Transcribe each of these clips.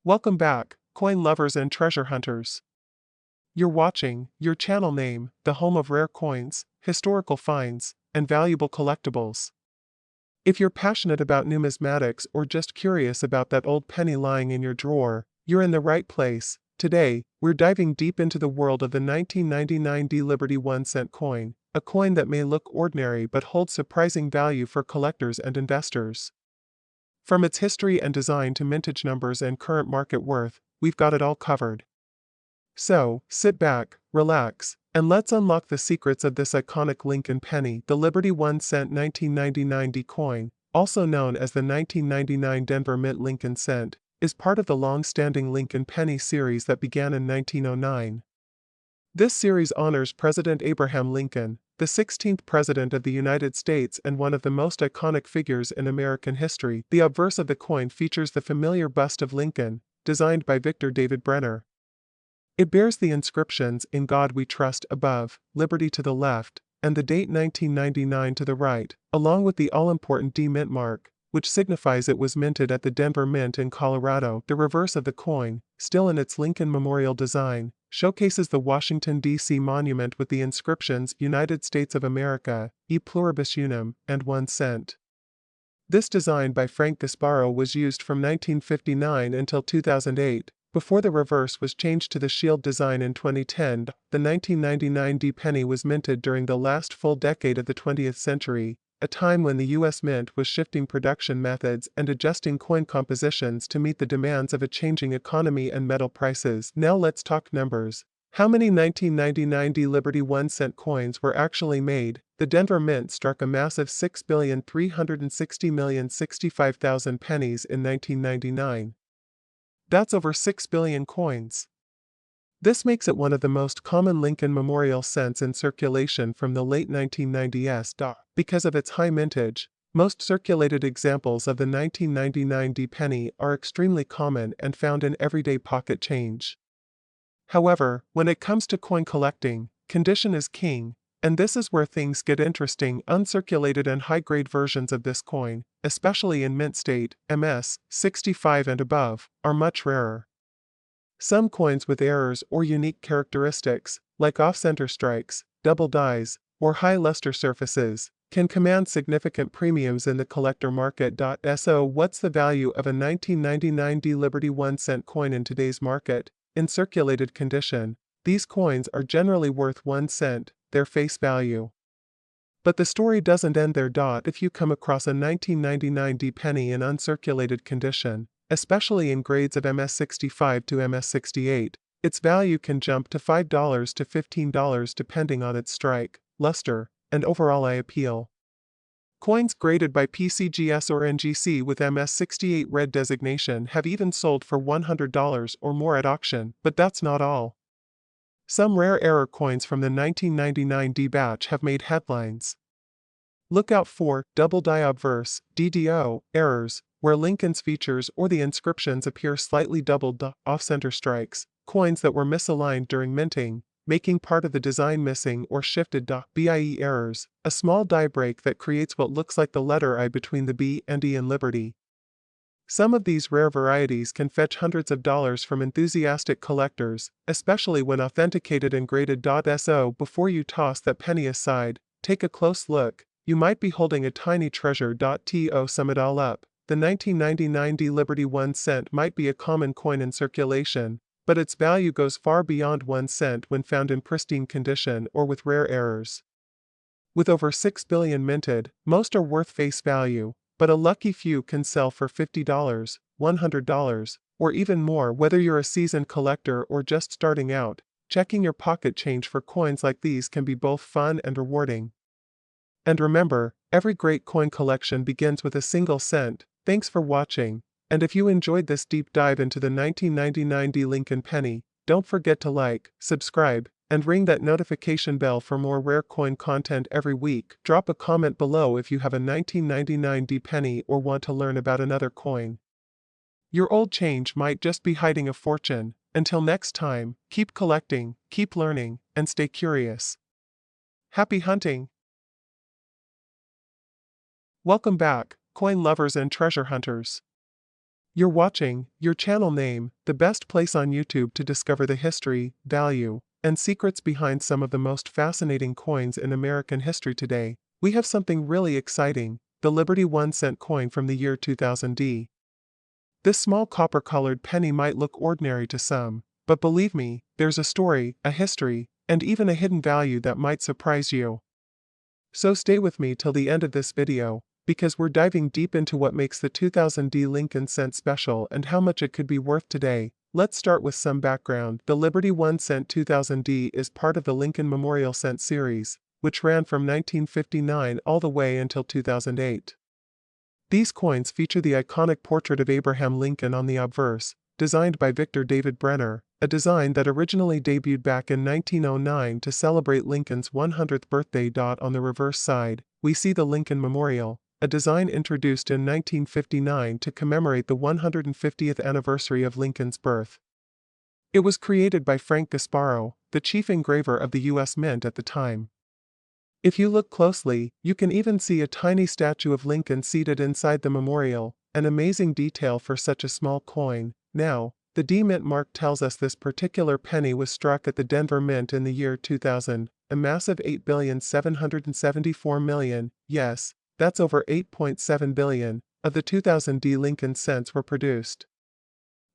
Welcome back, coin lovers and treasure hunters. You're watching your channel name, the home of rare coins, historical finds, and valuable collectibles. If you're passionate about numismatics or just curious about that old penny lying in your drawer, you're in the right place. Today, we're diving deep into the world of the 1999 D Liberty 1-cent coin, a coin that may look ordinary but holds surprising value for collectors and investors. From its history and design to mintage numbers and current market worth, we've got it all covered. So, sit back, relax, and let's unlock the secrets of this iconic Lincoln penny. The Liberty 1-cent 1999 D coin, also known as the 1999 Denver Mint Lincoln cent, is part of the long-standing Lincoln penny series that began in 1909. This series honors President Abraham Lincoln, the 16th President of the United States and one of the most iconic figures in American history. The obverse of the coin features the familiar bust of Lincoln, designed by Victor David Brenner. It bears the inscriptions "In God We Trust" above, "Liberty" to the left, and the date 1999 to the right, along with the all-important D Mint mark, which signifies it was minted at the Denver Mint in Colorado. The reverse of the coin, still in its Lincoln Memorial design, showcases the Washington, D.C. monument with the inscriptions "United States of America, E Pluribus Unum," and 1 cent. This design by Frank Gasparo was used from 1959 until 2008, before the reverse was changed to the shield design in 2010. The 1999 D penny was minted during the last full decade of the 20th century, a time when the U.S. Mint was shifting production methods and adjusting coin compositions to meet the demands of a changing economy and metal prices. Now let's talk numbers. How many 1999 D Liberty 1-cent coins were actually made? The Denver Mint struck a massive 6,360,065,000 pennies in 1999. That's over 6 billion coins. This makes it one of the most common Lincoln Memorial cents in circulation from the late 1990s. Because of its high mintage, most circulated examples of the 1999 D penny are extremely common and found in everyday pocket change. However, when it comes to coin collecting, condition is king, and this is where things get interesting. Uncirculated and high-grade versions of this coin, especially in mint state, MS 65 and above, are much rarer. Some coins with errors or unique characteristics, like off-center strikes, double dies, or high luster surfaces, can command significant premiums in the collector market. So what's the value of a 1999 D Liberty 1-cent coin in today's market? In circulated condition, these coins are generally worth 1 cent, their face value. But the story doesn't end there. If you come across a 1999 D penny in uncirculated condition, especially in grades of MS65 to MS68, its value can jump to $5 to $15 depending on its strike, luster, and overall eye appeal. Coins graded by PCGS or NGC with MS68 red designation have even sold for $100 or more at auction, but that's not all. Some rare error coins from the 1999 D batch have made headlines. Look out for double die obverse (DDO) errors, where Lincoln's features or the inscriptions appear slightly doubled. Off-center strikes, coins that were misaligned during minting, making part of the design missing or shifted. BIE errors, a small die break that creates what looks like the letter I between the B and E in Liberty. Some of these rare varieties can fetch hundreds of dollars from enthusiastic collectors, especially when authenticated and graded. So before you toss that penny aside, take a close look. You might be holding a tiny treasure. To sum it all up, the 1999 D Liberty 1 cent might be a common coin in circulation, but its value goes far beyond 1 cent when found in pristine condition or with rare errors. With over 6 billion minted, most are worth face value, but a lucky few can sell for $50, $100, or even more. Whether you're a seasoned collector or just starting out, checking your pocket change for coins like these can be both fun and rewarding. And remember, every great coin collection begins with a single cent. Thanks for watching, and if you enjoyed this deep dive into the 1999 D Lincoln penny, don't forget to like, subscribe, and ring that notification bell for more rare coin content every week. Drop a comment below if you have a 1999 D penny or want to learn about another coin. Your old change might just be hiding a fortune. Until next time, keep collecting, keep learning, and stay curious. Happy hunting! Welcome back, coin lovers and treasure hunters. You're watching your channel name, the best place on YouTube to discover the history, value, and secrets behind some of the most fascinating coins in American history today. We have something really exciting, the Liberty 1-cent coin from the year 2000D. This small copper-colored penny might look ordinary to some, but believe me, there's a story, a history, and even a hidden value that might surprise you. So stay with me till the end of this video, because we're diving deep into what makes the 2000D Lincoln cent special and how much it could be worth today. Let's start with some background. The Liberty 1 cent 2000D is part of the Lincoln Memorial Cent series, which ran from 1959 all the way until 2008. These coins feature the iconic portrait of Abraham Lincoln on the obverse, designed by Victor David Brenner, a design that originally debuted back in 1909 to celebrate Lincoln's 100th birthday. On the reverse side, we see the Lincoln Memorial, a design introduced in 1959 to commemorate the 150th anniversary of Lincoln's birth. It was created by Frank Gasparo, the chief engraver of the U.S. Mint at the time. If you look closely, you can even see a tiny statue of Lincoln seated inside the memorial, an amazing detail for such a small coin. Now, the D Mint mark tells us this particular penny was struck at the Denver Mint in the year 2000, a massive 8,774,000,000, yes, that's over 8.7 billion, of the 2000D Lincoln cents were produced.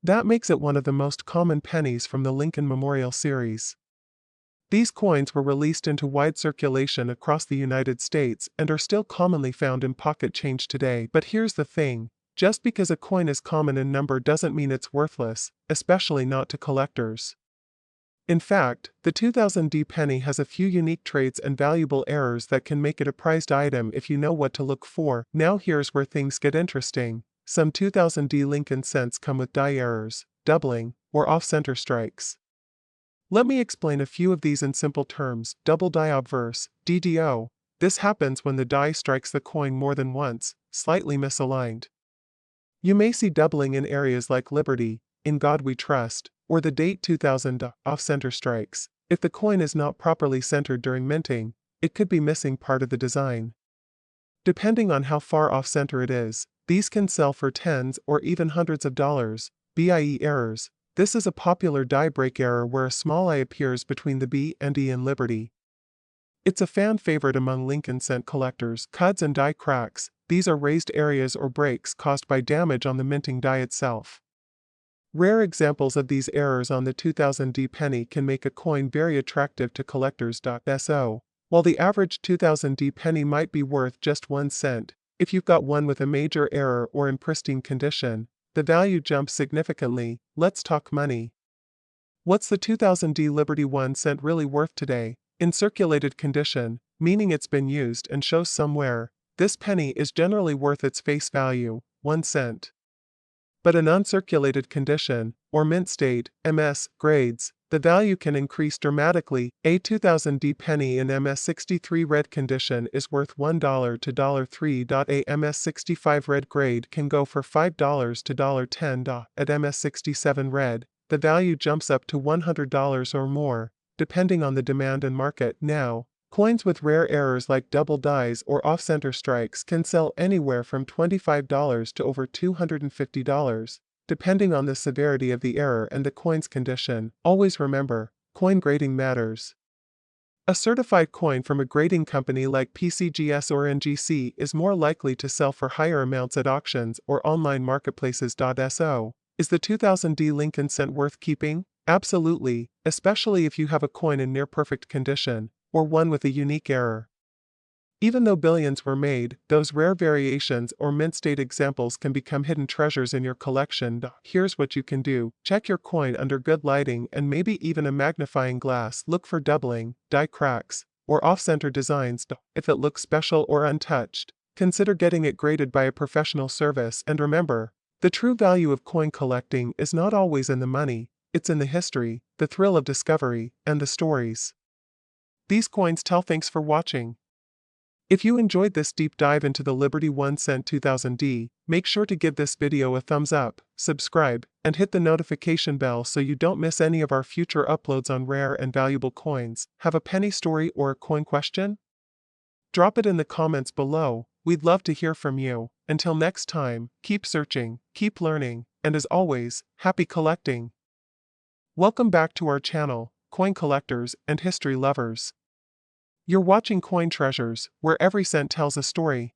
That makes it one of the most common pennies from the Lincoln Memorial series. These coins were released into wide circulation across the United States and are still commonly found in pocket change today. But here's the thing, just because a coin is common in number doesn't mean it's worthless, especially not to collectors. In fact, the 2000D penny has a few unique traits and valuable errors that can make it a prized item if you know what to look for. Now here's where things get interesting. Some 2000D Lincoln cents come with die errors, doubling, or off-center strikes. Let me explain a few of these in simple terms. Double die obverse, DDO. This happens when the die strikes the coin more than once, slightly misaligned. You may see doubling in areas like Liberty, In God We Trust, or the date 2000. Off-center strikes. If the coin is not properly centered during minting, it could be missing part of the design. Depending on how far off-center it is, these can sell for tens or even hundreds of dollars. BIE errors. This is a popular die break error where a small I appears between the B and E in Liberty. It's a fan favorite among Lincoln cent collectors. Cuds and die cracks. These are raised areas or breaks caused by damage on the minting die itself. Rare examples of these errors on the 2000D penny can make a coin very attractive to collectors. So, while the average 2000D penny might be worth just 1 cent, if you've got one with a major error or in pristine condition, the value jumps significantly. Let's talk money. What's the 2000D Liberty 1 cent really worth today? In circulated condition, meaning it's been used and shows some wear, this penny is generally worth its face value, 1 cent. But in uncirculated condition, or mint state, MS, grades, the value can increase dramatically. A 2000D penny in MS63 red condition is worth $1 to $3. A MS65 red grade can go for $5 to $10. At MS67 red, the value jumps up to $100 or more, depending on the demand and market. Now, coins with rare errors like double dies or off-center strikes can sell anywhere from $25 to over $250. Depending on the severity of the error and the coin's condition. Always remember, coin grading matters. A certified coin from a grading company like PCGS or NGC is more likely to sell for higher amounts at auctions or online marketplaces. So, is the 2000D Lincoln cent worth keeping? Absolutely, especially if you have a coin in near-perfect condition, or one with a unique error. Even though billions were made, those rare variations or mint state examples can become hidden treasures in your collection. Here's what you can do. Check your coin under good lighting and maybe even a magnifying glass. Look for doubling, die cracks, or off-center designs. If it looks special or untouched, consider getting it graded by a professional service. And remember, the true value of coin collecting is not always in the money, it's in the history, the thrill of discovery, and the stories these coins tell. Thanks for watching. If you enjoyed this deep dive into the Liberty 1 cent 2000D, make sure to give this video a thumbs up, subscribe, and hit the notification bell so you don't miss any of our future uploads on rare and valuable coins. Have a penny story or a coin question? Drop it in the comments below, we'd love to hear from you. Until next time, keep searching, keep learning, and as always, happy collecting. Welcome back to our channel, coin collectors and history lovers. You're watching Coin Treasures, where every cent tells a story.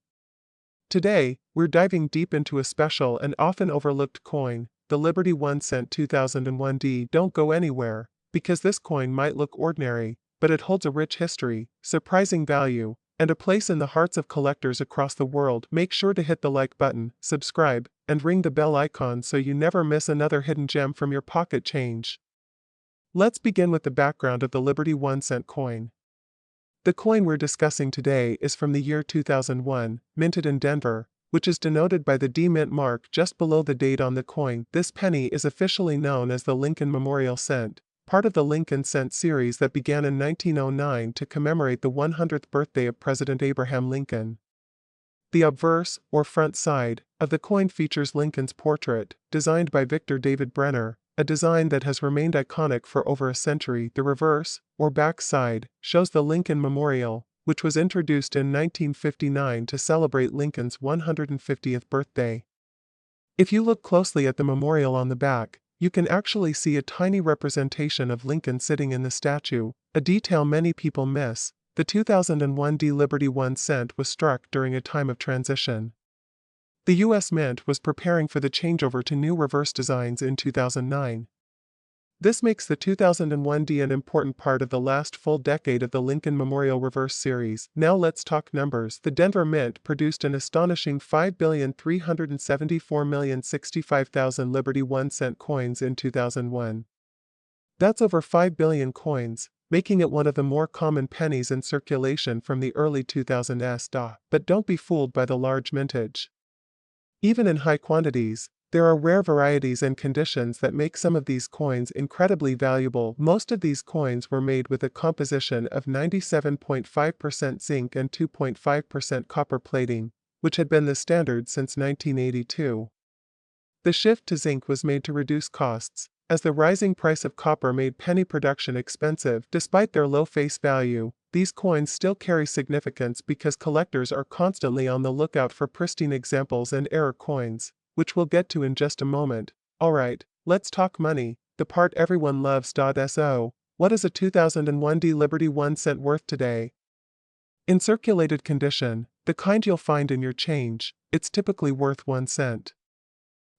Today, we're diving deep into a special and often overlooked coin, the Liberty 1 cent 2001D. Don't go anywhere, because this coin might look ordinary, but it holds a rich history, surprising value, and a place in the hearts of collectors across the world. Make sure to hit the like button, subscribe, and ring the bell icon so you never miss another hidden gem from your pocket change. Let's begin with the background of the Liberty 1 cent coin. The coin we're discussing today is from the year 2001, minted in Denver, which is denoted by the D mint mark just below the date on the coin. This penny is officially known as the Lincoln Memorial Cent, part of the Lincoln Cent series that began in 1909 to commemorate the 100th birthday of President Abraham Lincoln. The obverse, or front side, of the coin features Lincoln's portrait, designed by Victor David Brenner, a design that has remained iconic for over a century. The reverse, or back side, shows the Lincoln Memorial, which was introduced in 1959 to celebrate Lincoln's 150th birthday. If you look closely at the memorial on the back, you can actually see a tiny representation of Lincoln sitting in the statue, a detail many people miss. The 2001 D Liberty 1 cent was struck during a time of transition. The U.S. Mint was preparing for the changeover to new reverse designs in 2009. This makes the 2001 D an important part of the last full decade of the Lincoln Memorial Reverse series. Now let's talk numbers. The Denver Mint produced an astonishing 5,374,065,000 Liberty 1 cent coins in 2001. That's over 5 billion coins, making it one of the more common pennies in circulation from the early 2000s. But don't be fooled by the large mintage. Even in high quantities, there are rare varieties and conditions that make some of these coins incredibly valuable. Most of these coins were made with a composition of 97.5% zinc and 2.5% copper plating, which had been the standard since 1982. The shift to zinc was made to reduce costs, as the rising price of copper made penny production expensive. Despite their low face value, these coins still carry significance because collectors are constantly on the lookout for pristine examples and error coins, which we'll get to in just a moment. Alright, let's talk money, the part everyone loves. So, what is a 2001 D Liberty 1 cent worth today? In circulated condition, the kind you'll find in your change, it's typically worth 1 cent.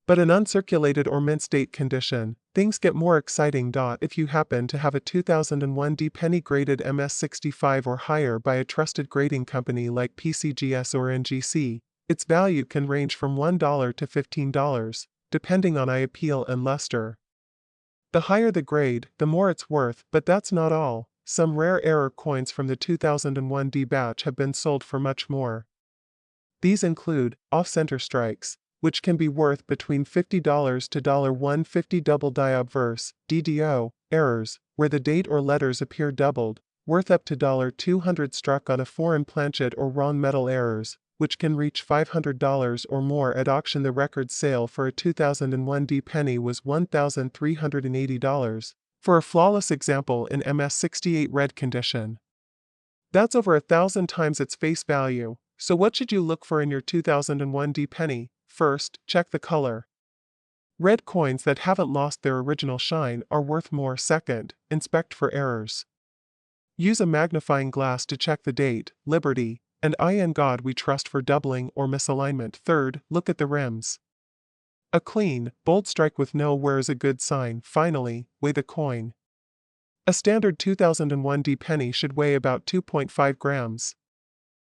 But in uncirculated or mint state condition, things get more exciting. If you happen to have a 2001 D penny graded MS65 or higher by a trusted grading company like PCGS or NGC, its value can range from $1 to $15, depending on eye appeal and luster. The higher the grade, the more it's worth, but that's not all. Some rare error coins from the 2001 D batch have been sold for much more. These include off-center strikes, which can be worth between $50 to $150. Double die obverse, DDO, errors, where the date or letters appear doubled, worth up to $200. Struck on a foreign planchet or wrong metal errors, which can reach $500 or more at auction. The record sale for a 2001 D penny was $1,380, for a flawless example in MS68 red condition. That's over 1,000 times its face value. So what should you look for in your 2001 D penny? First, check the color. Red coins that haven't lost their original shine are worth more. Second, inspect for errors. Use a magnifying glass to check the date, Liberty, and in God we trust for doubling or misalignment. Third, look at the rims. A clean, bold strike with no wear is a good sign. Finally, weigh the coin. A standard 2001 D penny should weigh about 2.5 grams.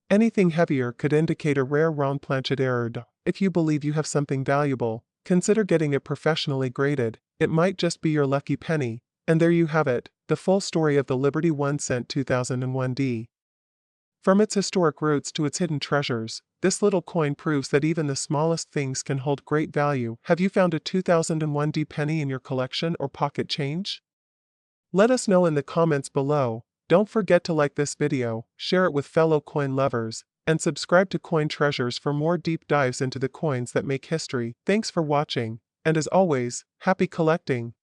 Anything heavier could indicate a rare round planchet error. If you believe you have something valuable, consider getting it professionally graded. It might just be your lucky penny. And there you have it, the full story of the Liberty 1 cent 2001 D. From its historic roots to its hidden treasures, this little coin proves that even the smallest things can hold great value. Have you found a 2001 D penny in your collection or pocket change? Let us know in the comments below. Don't forget to like this video, share it with fellow coin lovers, and subscribe to Coin Treasures for more deep dives into the coins that make history. Thanks for watching, and as always, happy collecting!